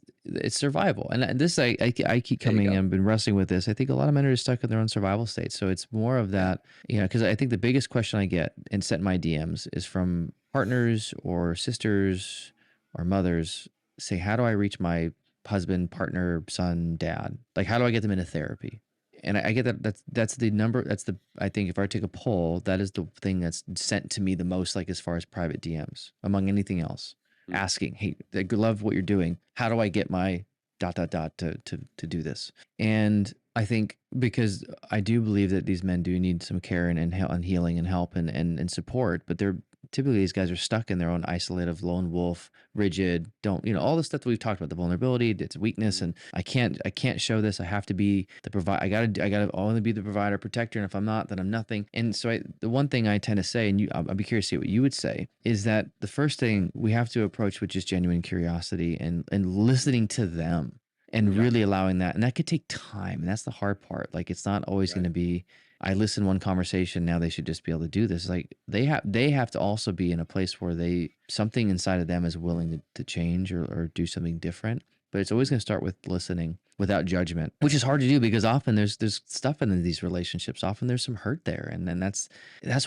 survival. And this, I keep
There you
coming,
go.
I've been wrestling with this. I think a lot of men are stuck in their own survival state. So it's more of
Yeah.
that, because I think the biggest question I get and sent in my DMs is from partners or sisters or mothers say, how do I reach my husband, partner, son, dad? Like, how do I get them into therapy? And I get that that's the number. That's the, I think if I take a poll, that is the thing that's sent to me the most, like as far as private DMs among anything else,
Mm.
asking, hey, I love what you're doing. How do I get my dot dot dot to do this? And I think because I do believe that these men do need some care and healing and help and support, but they're typically, these guys are stuck in their own isolative lone wolf, rigid, don't, all the stuff that we've talked about, the vulnerability, it's weakness, and I can't show this. I have to be the provider. I gotta only be the provider, protector, and if I'm not, then I'm nothing. And so the one thing I tend to say, and I'll be curious to see what you would say, is that the first thing we have to approach, which is genuine curiosity and listening to them and
Yeah.
really allowing that. And that could take time. And that's the hard part. Like, it's not always going to be, I listen one conversation, now they should just be able to do this. Like, they have to also be in a place where something inside of them is willing to change or do something different. But it's always going to start with listening without judgment, which is hard to do because often there's stuff in these relationships. Often there's some hurt there. And then that's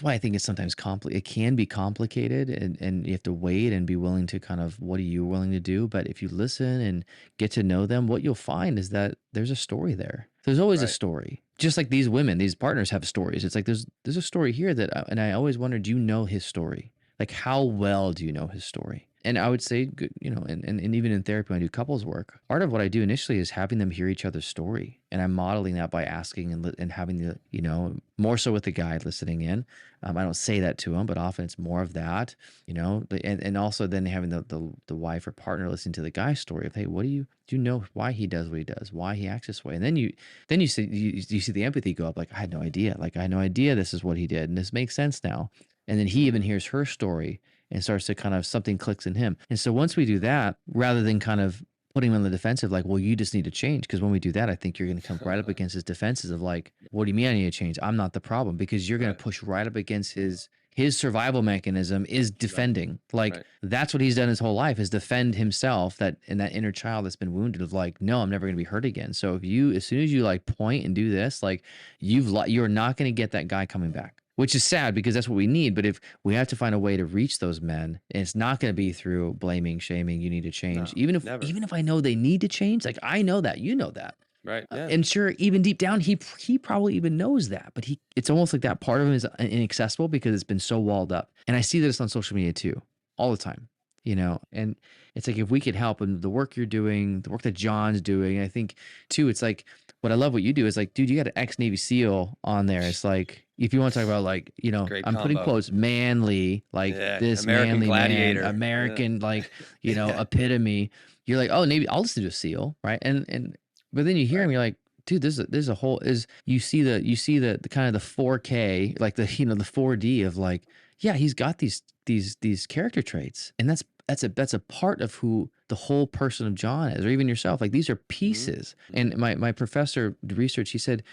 why I think it's sometimes it can be complicated, and you have to wait and be willing to kind of, what are you willing to do? But if you listen and get to know them, what you'll find is that there's a story there. There's always a story. Just like these women, these partners have stories. It's like there's a story here and I always wonder, do you know his story? Like, how well do you know his story? And I would say, good, and even in therapy, when I do couples work, part of what I do initially is having them hear each other's story. And I'm modeling that by asking and having the, more so with the guy listening in. I don't say that to him, but often it's more of that, and also then having the wife or partner listening to the guy's story of, hey, do you know why he does what he does, why he acts this way? And then you see the empathy go up. Like, I had no idea this is what he did. And this makes sense now. And then he even hears her story and starts to kind of, something clicks in him. And so once we do that, rather than kind of putting him on the defensive, like, well, you just need to change. Because when we do that, I think you're going to come right up against his defenses of like, what do you mean I need to change? I'm not the problem. Because you're going to push right up against his survival mechanism is defending. Like, that's what he's done his whole life, is defend himself, that inner child that's been wounded of like, no, I'm never going to be hurt again. So as soon as you like point and do this, like, you're not going to get that guy coming back. Which is sad because that's what we need. But if we have to find a way to reach those men, and it's not going to be through blaming, shaming, you need to change.
No,
even
never.
if I know they need to change, like, I know that, that.
Right. Yeah.
And sure, even deep down, he probably even knows that, but it's almost like that part of him is inaccessible because it's been so walled up. And I see this on social media too, all the time, and it's like, if we could help, and the work you're doing, the work that John's doing, I think too, it's like, what I love what you do is like, dude, you got an ex-Navy SEAL on there. It's like, if you want to talk about like, I'm putting quotes, manly, like this
American
manly
gladiator.
man, American, like, epitome. You're like, oh, Navy, I'll listen to a SEAL, right? But then you hear him, you're like, dude, there's a whole, you see the kind of the 4K, like the 4D of like, yeah, he's got these character traits, and that's a part of who the whole person of John is, or even yourself. Like, these are pieces. Mm-hmm. And my professor did research, he said,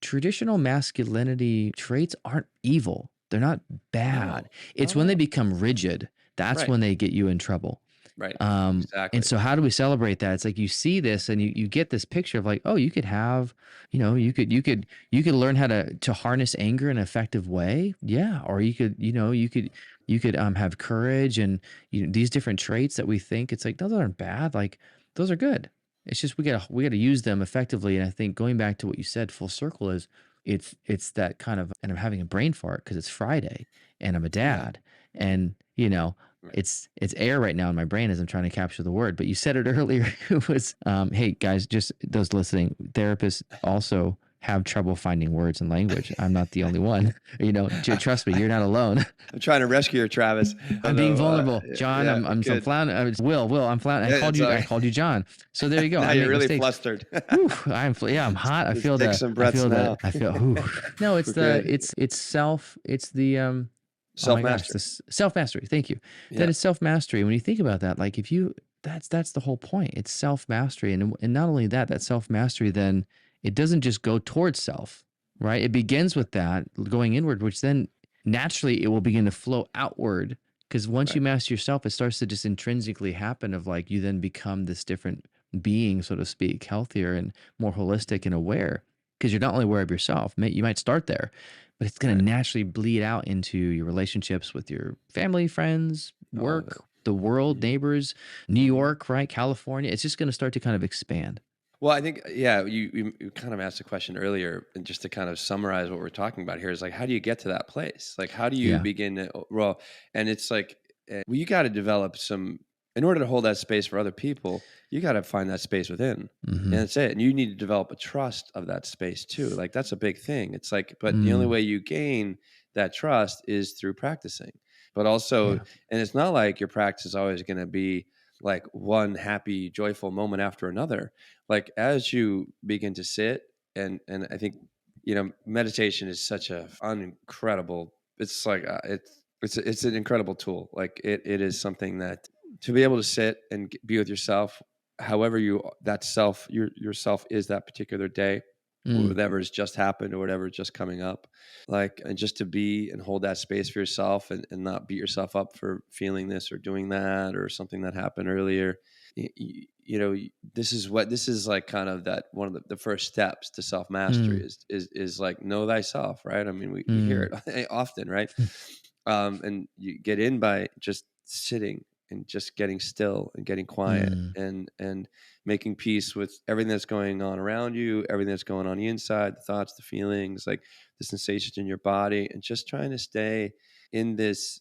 traditional masculinity traits aren't evil. They're not bad. No. It's when they become rigid. That's when they get you in trouble.
Right. Exactly.
And so how do we celebrate that? It's like, you see this and you get this picture of like, oh, you could have, you could learn how to harness anger in an effective way. Yeah. Or you could have courage, and these different traits that we think, it's like, those aren't bad. Like, those are good. It's just, we gotta use them effectively. And I think going back to what you said, full circle, is it's that kind of, and I'm having a brain fart because it's Friday and I'm a dad, and it's air right now in my brain as I'm trying to capture the word. But you said it earlier. It was, hey guys, just those listening, therapists also have trouble finding words and language. I'm not the only one. Trust me, you're not alone.
I'm trying to rescue her, Travis.
I'm being vulnerable, John. I'm floundering. Will, I'm floundering. I called you John. So there you go.
Now you're really flustered.
I'm hot. I feel
that.
No, it's the self-mastery. Self-mastery. Thank you. Yeah. That is self-mastery. When you think about that, like, that's the whole point. It's self-mastery. And not only that self-mastery then it doesn't just go towards self, right? It begins with that going inward, which then naturally it will begin to flow outward. Because once you
Right.
master yourself, it starts to just intrinsically happen of like you then become this different being, so to speak, healthier and more holistic and aware. Because you're not only aware of yourself, you might start there, but it's going to
Right.
naturally bleed out into your relationships with your family, friends,
All of it.
work, the world,
Mhm.
neighbors, New
Mhm.
York, right? California. It's just going to start to kind of expand.
Well, I think, yeah, you kind of asked a question earlier, and just to kind of summarize what we're talking about here is like, how do you get to that place? Like, how do you
Yeah.
begin to, well, and it's like, well, you got to develop in order to hold that space for other people, you got to find that space within. And
Hmm.
that's it. And you need to develop a trust of that space too. Like, that's a big thing. It's like, but the only
Mm,
way you gain that trust is through practicing. But also,
yeah.
and it's not like your practice is always going to be like one happy, joyful moment after another. Like as you begin to sit, and I think, meditation is such a incredible, it's like it's an incredible tool. Like it is something that, to be able to sit and be with yourself, however that self, yourself is that particular day,
Mm,
whatever's just happened or whatever just coming up, like, and just to be and hold that space for yourself, and not beat yourself up for feeling this or doing that or something that happened earlier. This is like kind of that one of the first steps to self mastery
mm,
is like, know thyself, right? I mean, we hear
mm,
it often, right? And you get in by just sitting and just getting still and getting quiet,
mm,
and making peace with everything that's going on around you, everything that's going on the inside, the thoughts, the feelings, like the sensations in your body, and just trying to stay in this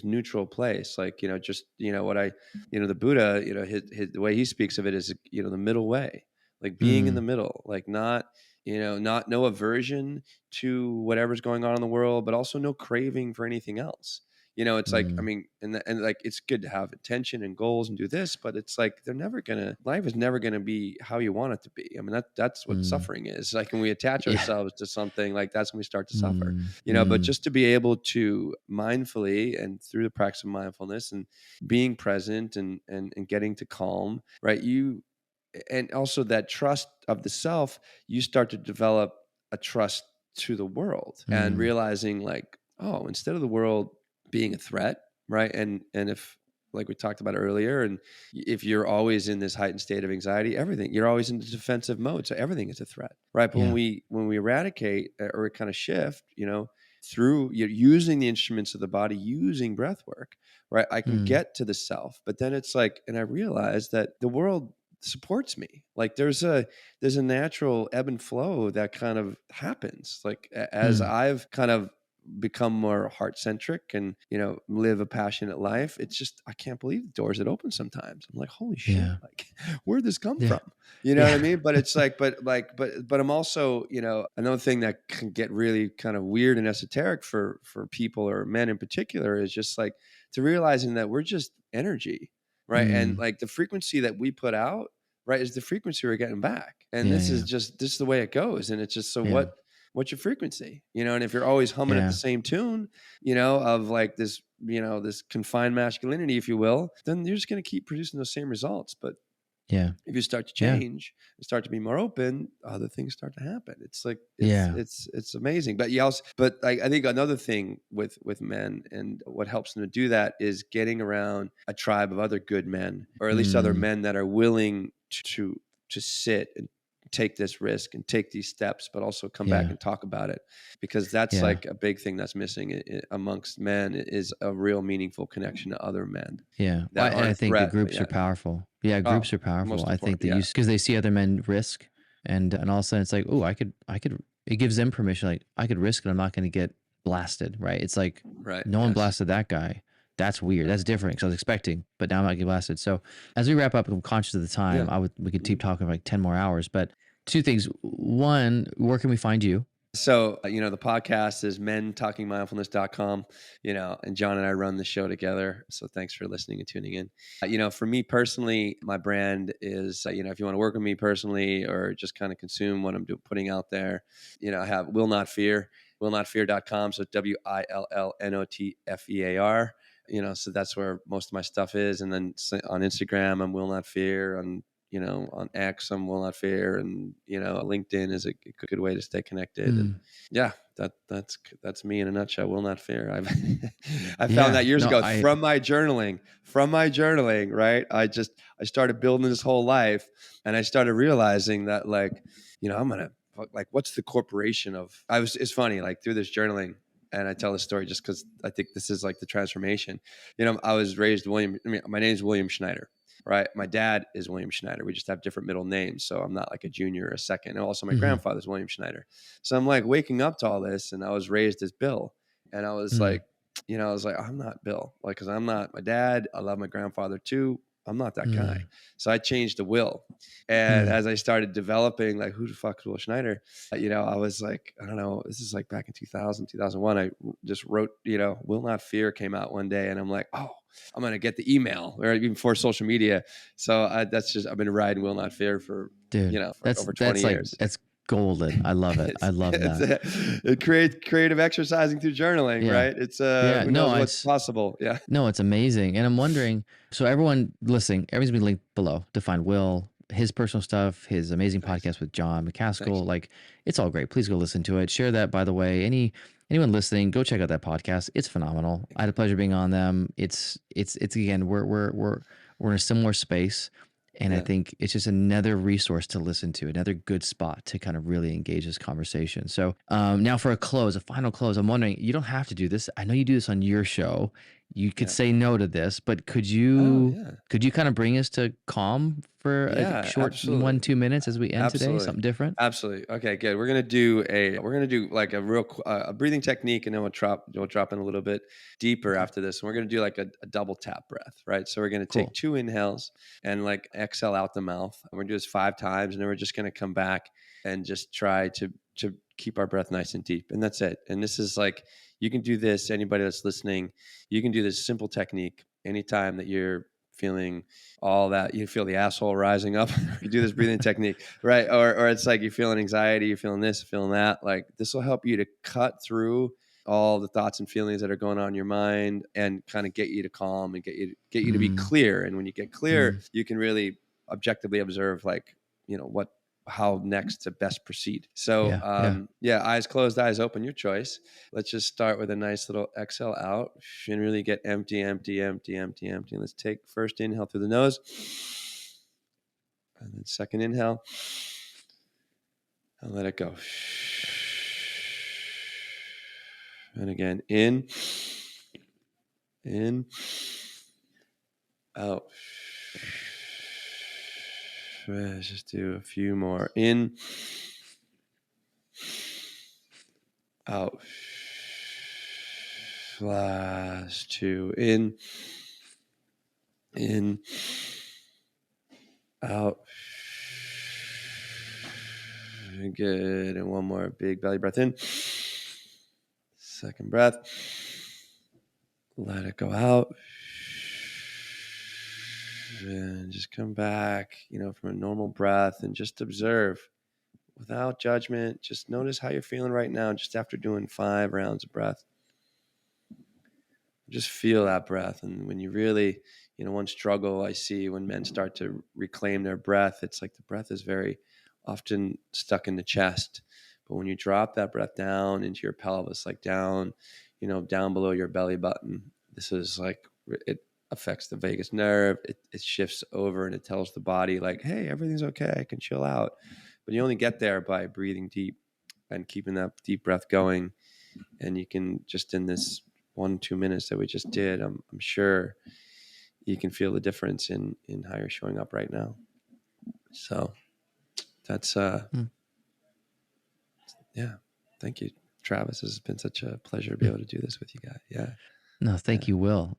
neutral place. Like, just, what I, the Buddha, the way he speaks of it is, the middle way, like being in the
mm,
middle, like not, not no aversion to whatever's going on in the world, but also no craving for anything else. It's like, I
mm,
mean, and like, it's good to have intention and goals and do this, but it's like, life is never gonna be how you want it to be. I mean, that's what
mm.
suffering is. Like when we attach
Yeah.
ourselves to something, like that's when we start to suffer.
Mm,
But
mm,
just to be able to mindfully, and through the practice of mindfulness and being present, and getting to calm, right? And also that trust of the self, you start to develop a trust to the world, and
mm,
realizing like, oh, instead of the world being a threat, right? And if, like we talked about earlier, and if you're always in this heightened state of anxiety, everything, you're always in the defensive mode, so everything is a threat, right? But when
yeah.
we eradicate, or kind of shift, through using the instruments of the body, using breath work, right, I can
Mm,
get to the self. But then it's like, and I realize that the world supports me. Like there's a natural ebb and flow that kind of happens, like as
mm,
I've kind of become more heart centric, and live a passionate life. It's just, I can't believe the doors that open sometimes. I'm like, holy shit,
yeah.
like where'd this come
Yeah.
from? You know what I
Yeah.
mean? But it's like, but I'm also, another thing that can get really kind of weird and esoteric for people, or men in particular, is just like, to realizing that we're just energy, right? And
Mm,
like the frequency that we put out, right, is the frequency we're getting back. And
yeah.
this is
Yeah.
just, this is the way it goes. And it's just, so
Yeah.
what's your frequency? And if you're always humming at the
Yeah.
same tune, of like this, this confined masculinity, if you will, then you're just going to keep producing those same results. But
Yeah.
if you start to
Yeah.
change and start to be more open, other things start to happen. It's like,
Yeah.
it's amazing. But you also, but I think another thing with men, and what helps them to do that, is getting around a tribe of other good men, or at least other
Mm,
men that are willing to sit and take this risk and take these steps, but also come back
yeah.
and talk about it, because that's
Yeah.
like a big thing that's missing amongst men, is a real meaningful connection to other men
Yeah. Well,
that
and
aren't
I
a
think
threat. But
groups
yeah,
are powerful. Yeah,
oh,
groups are powerful.
most
I think
important.
that
Yeah,
because they see other men risk, and all of a sudden it's like, oh, I could. It gives them permission. Like I could risk it. I'm not going to get blasted. Right. It's like
right.
no one
Yes.
blasted that guy. That's weird.
Right.
That's different because I was expecting, but now I'm not getting blasted. So as we wrap up, I'm conscious of the time.
Yeah.
We could keep
Mhm.
talking for like 10 more hours. But two things. One, where can we find you?
So, the podcast is mentalkingmindfulness.com, and John and I run the show together. So thanks for listening and tuning in. For me personally, my brand is, if you want to work with me personally, or just kind of consume what I'm putting out there, I have Will Not Fear, willnotfear.com. So WILLNOTFEAR. So that's where most of my stuff is. And then on Instagram, I'm Will Not Fear. On on X, I'm Will Not Fear, and LinkedIn is a good way to stay connected. And
Mm.
yeah, that's me in a nutshell. Will Not Fear. I found that
Yeah.
years
No,
ago from my journaling. Right? I started building this whole life, and I started realizing that I'm gonna what's the corporation of it's funny, like through this journaling, and I tell this story just because I think this is like the transformation. I was raised my name is William Schneider, right? My dad is William Schneider. We just have different middle names, so I'm not like a junior or a second. And also my
mhm.
grandfather's William Schneider. So I'm like waking up to all this, and I was raised as Bill, and I was
Mm.
like, I'm not Bill, like, because I'm not my dad. I love my grandfather too. I'm not that guy.
Mm.
So I changed to Will. And
Mm.
as I started developing, like, who the fuck is Will Schneider? I was like, I don't know. This is like back in 2000, 2001. I just wrote, Will Not Fear came out one day. And I'm like, oh, I'm going to get the email, or even before social media. So I've been riding Will Not Fear for,
Dude,
for over 20
that's like,
years.
that's golden. I love it. I love that.
It creates creative exercising through journaling,
Yeah.
right? It's
Yeah.
who
No,
knows what's
it's,
possible. Yeah.
no, it's amazing. And I'm wondering, so everyone listening, everything's been linked below to find Will, his personal stuff, his amazing
Thanks.
podcast with John
Thanks.
McCaskill. Like, it's all great. Please go listen to it. Share that, by the way. Anyone listening, go check out that podcast. It's phenomenal. I had a pleasure being on them. It's again, we're in a similar space. And I
Yeah.
think it's just another resource to listen to, another good spot to kind of really engage this conversation. So now for a final close, I'm wondering, you don't have to do this. I know you do this on your show. You could
Yeah.
say no to this, but could
Oh,
you
yeah.
could you kind of bring us to calm for a
Yeah,
short
absolutely.
1-2 minutes as we end today?
Absolutely.
Something different?
Absolutely. Okay, good. We're gonna do like a breathing technique, and then we'll drop in a little bit deeper
Okay,
after this. And we're gonna do like a double tap breath, right? So we're gonna take
cool.
2 inhales and like exhale out the mouth. And we're gonna do this 5 times, and then we're just gonna come back and just try to keep our breath nice and deep. And that's it. And this is like, you can do this, anybody that's listening, you can do this simple technique anytime that you're feeling all that, you feel the asshole rising up. You do this breathing technique, right? Or it's like you're feeling anxiety, you're feeling this, feeling that. Like, this will help you to cut through all the thoughts and feelings that are going on in your mind, and kind of get you to calm, and get you to be
Mm,
clear. And when you get clear,
mm,
you can really objectively observe, like, what how next to best proceed. So
yeah, yeah.
yeah, eyes closed, eyes open, your choice. Let's just start with a nice little exhale out, and really get empty, empty, empty, empty, empty. Let's take first inhale through the nose, and then second inhale, and let it go. And again, in, out. Let's just do a few more. In, out. Last 2. In, out. Good. And one more big belly breath in. Second breath. Let it go out. And just come back, from a normal breath, and just observe without judgment. Just notice how you're feeling right now, just after doing 5 rounds of breath. Just feel that breath. And when you really, one struggle I see when men start to reclaim their breath, it's like the breath is very often stuck in the chest. But when you drop that breath down into your pelvis, like down, down below your belly button, this is like, it affects the vagus nerve. It shifts over, and it tells the body, like, hey, everything's okay. I can chill out. But you only get there by breathing deep and keeping that deep breath going. And you can just, in this 1-2 minutes that we just did, I'm sure you can feel the difference in how you're showing up right now. So that's
Mm,
yeah. Thank you, Travis. This has been such a pleasure to be
mm.
able to do this with you guys. Yeah.
No,
Yeah.
thank you, Will.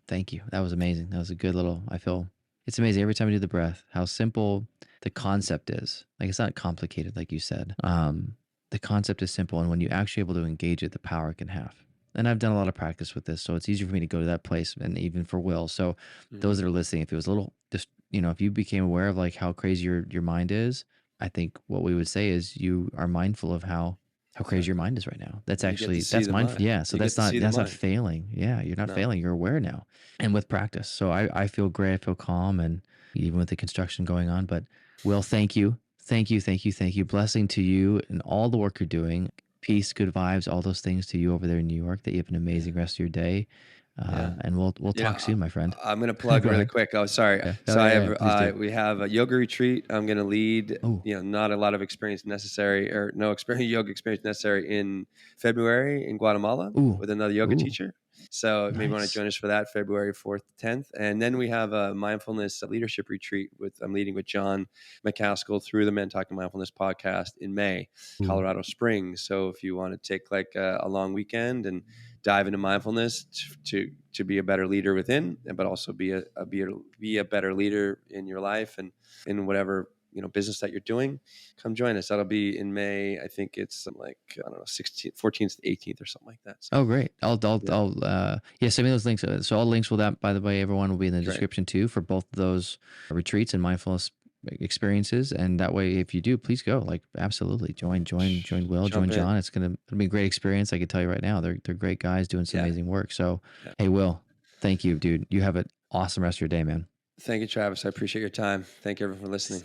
Thank you. That was amazing. That was a good little, I feel it's amazing every time I do the breath, how simple the concept is. Like, it's not complicated, like you said. The concept is simple. And when you're actually able to engage it, the power it can have. And I've done a lot of practice with this, so it's easier for me to go to that place, and even for Will. So those
Mm-hmm.
that are listening, if it was a little just, if you became aware of like how crazy your mind is, I think what we would say is you are mindful of how crazy your
Exactly.
mind is right now. That's
And you get to
actually,
see
that's
the
mindful.
mind.
Yeah. So
You get to see the
that's not
mind.
failing. Yeah. You're not
No.
failing. You're aware now, and with practice. So I feel great. I feel calm, and even with the construction going on. But Will, thank you. Thank you. Thank you. Thank you. Blessing to you and all the work you're doing. Peace, good vibes, all those things to you over there in New York. That you have an
Yeah.
amazing rest of your day.
Yeah.
And we'll
You know,
talk soon, my friend.
I'm going to plug
Go
really
ahead.
quick. Oh, sorry.
Yeah. Oh
So
yeah, yeah. Please do.
we have a yoga retreat. I'm going to lead.
Oh,
Not a lot of experience necessary, or no experience yoga experience necessary in February in Guatemala
ooh,
with another yoga
ooh,
teacher. So maybe want to
nice.
join us for that February 4th to 10th. And then we have a mindfulness leadership retreat I'm leading with John McCaskill through the Men Talking Mindfulness podcast in May,
Ooh.
Colorado Springs. So if you want to take like a long weekend and dive into mindfulness to be a better leader within, but also be a better leader in your life and in whatever business that you're doing. Come join us. That'll be in May. I think it's like, I don't know, 16th, 14th to 18th or something like that. So
Oh, great.
yeah,
Yeah, send me those links. So all links will that, by the way, everyone will be in the
great.
description too for both of those retreats and mindfulness experiences. And that way, if you do, please go. Like, absolutely join Will, join
Jump in.
John. It'll be a great experience. I can tell you right now, they're great guys doing some
Yeah,
amazing work. So,
yeah.
hey, Will, thank you, dude. You have an awesome rest of your day, man.
Thank you, Travis. I appreciate your time. Thank you everyone for listening.